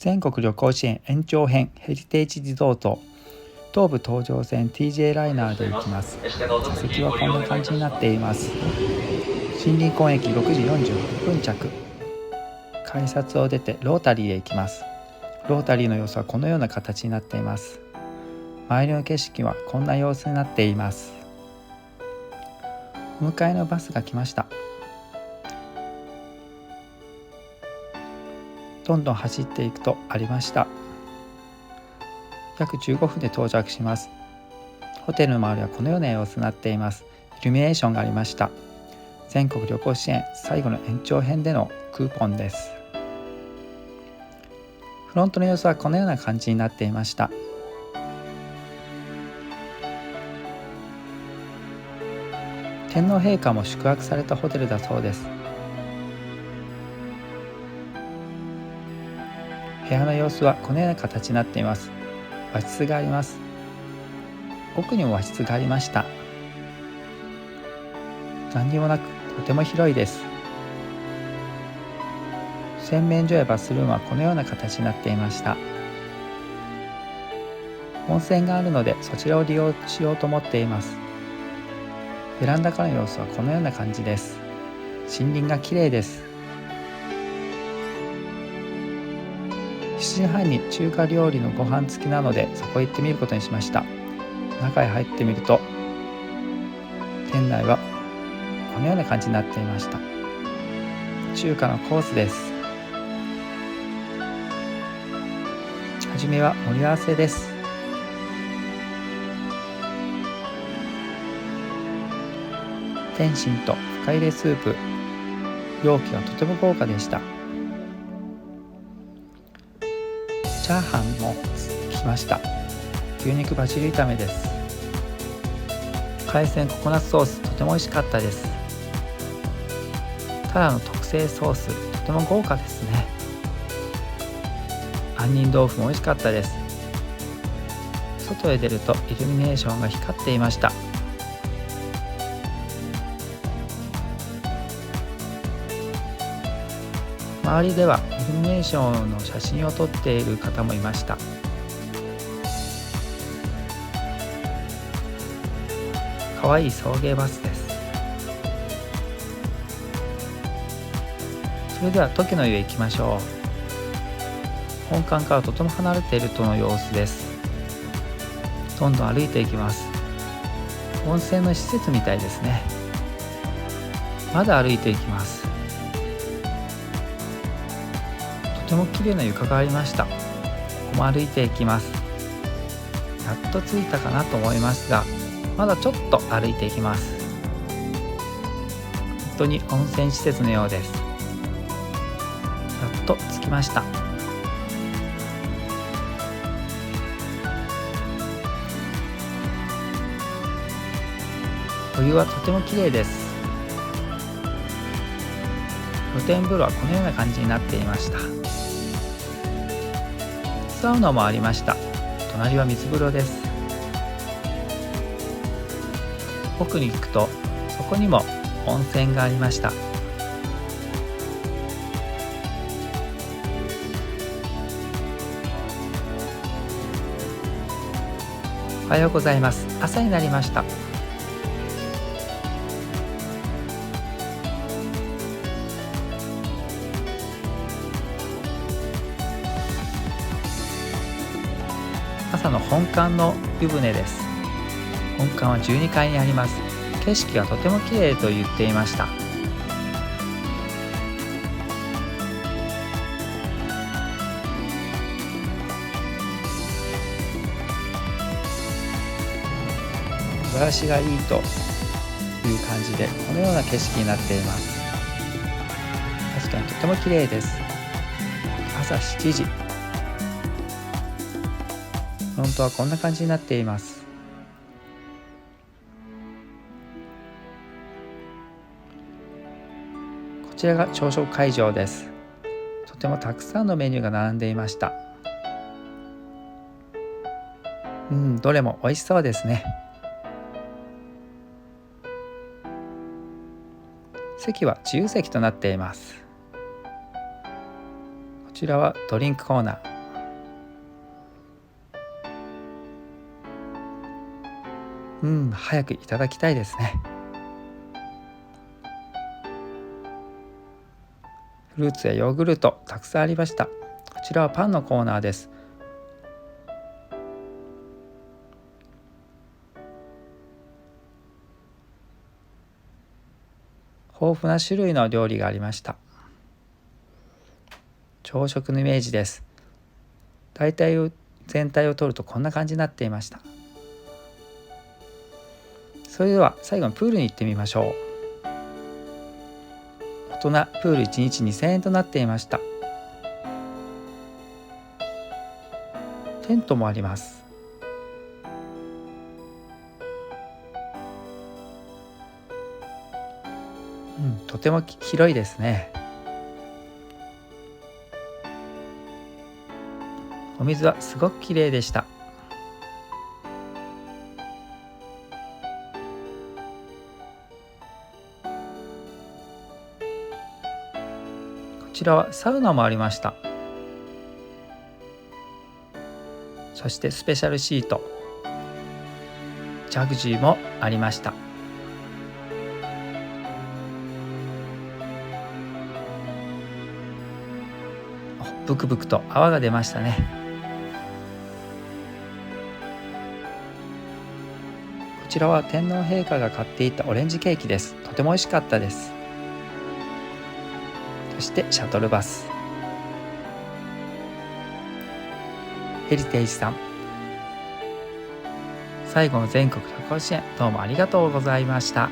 全国旅行支援延長編ヘリテージリゾート、東武東上線 TJ ライナーで行きます。座席はこんな感じになっています。森林公園駅6時48分着。改札を出てロータリーへ行きます。ロータリーの様子はこのような形になっています。周りの景色はこんな様子になっています。お迎えのバスが来ました。どんどん走っていくとありました。約15分で到着します。ホテルの周りはこのような様子になっています。イルミネーションがありました。全国旅行支援最後の延長編でのクーポンです。フロントの様子はこのような感じになっていました。天皇陛下も宿泊されたホテルだそうです。部屋の様子はこのような形になっています。和室があります。奥にも和室がありました。何にもなくとても広いです。洗面所やバスルームはこのような形になっていました。温泉があるのでそちらを利用しようと思っています。ベランダからの様子はこのような感じです。森林が綺麗です。7時半に中華料理のご飯付きなのでそこへ行ってみることにしました。中へ入ってみると店内はこのような感じになっていました。中華のコースです。はじめは盛り合わせです。点心と深入れスープ、容器がとても豪華でした。チャーハンも来ました。牛肉バジル炒めです。海鮮ココナッツソースとても美味しかったです。タラの特製ソースとても豪華ですね。杏仁豆腐も美味しかったです。外へ出るとイルミネーションが光っていました。周りではイルミネーションの写真を撮っている方もいました。かわいい送迎バスです。それではトキの湯へ行きましょう。本館からとても離れているとの様子です。どんどん歩いていきます。温泉の施設みたいですね。まだ歩いていきます。とても綺麗な床がありました。ここも歩いていきます。やっと着いたかなと思いますが、まだちょっと歩いていきます。本当に温泉施設のようです。やっと着きました。お湯はとても綺麗です。露天風呂はこのような感じになっていました。サウナもありました。隣は水風呂です。奥に行くとそこにも温泉がありました。おはようございます。朝になりました。朝の本館の湯船です。本館は12階にあります。景色がとても綺麗と言っていました。見晴らしがいいという感じでこのような景色になっています。確かにとても綺麗です。朝7時。フロントはこんな感じになっています。こちらが朝食会場です。とてもたくさんのメニューが並んでいました。どれも美味しそうですね。席は自由席となっています。こちらはドリンクコーナー。早くいただきたいですね。フルーツやヨーグルトたくさんありました。こちらはパンのコーナーです。豊富な種類の料理がありました。朝食のイメージです。全体を取るとこんな感じになっていました。それでは最後にプールに行ってみましょう。大人プール1日2000円となっていました。テントもあります。とても広いですね。お水はすごくきれいでした。こちらはサウナもありました。そしてスペシャルシート、ジャグジーもありました。ブクブクと泡が出ましたね。こちらは天皇陛下が買っていたオレンジケーキです。とても美味しかったです。そしてシャトルバス、ヘリテージさん、最後の全国旅行支援どうもありがとうございました。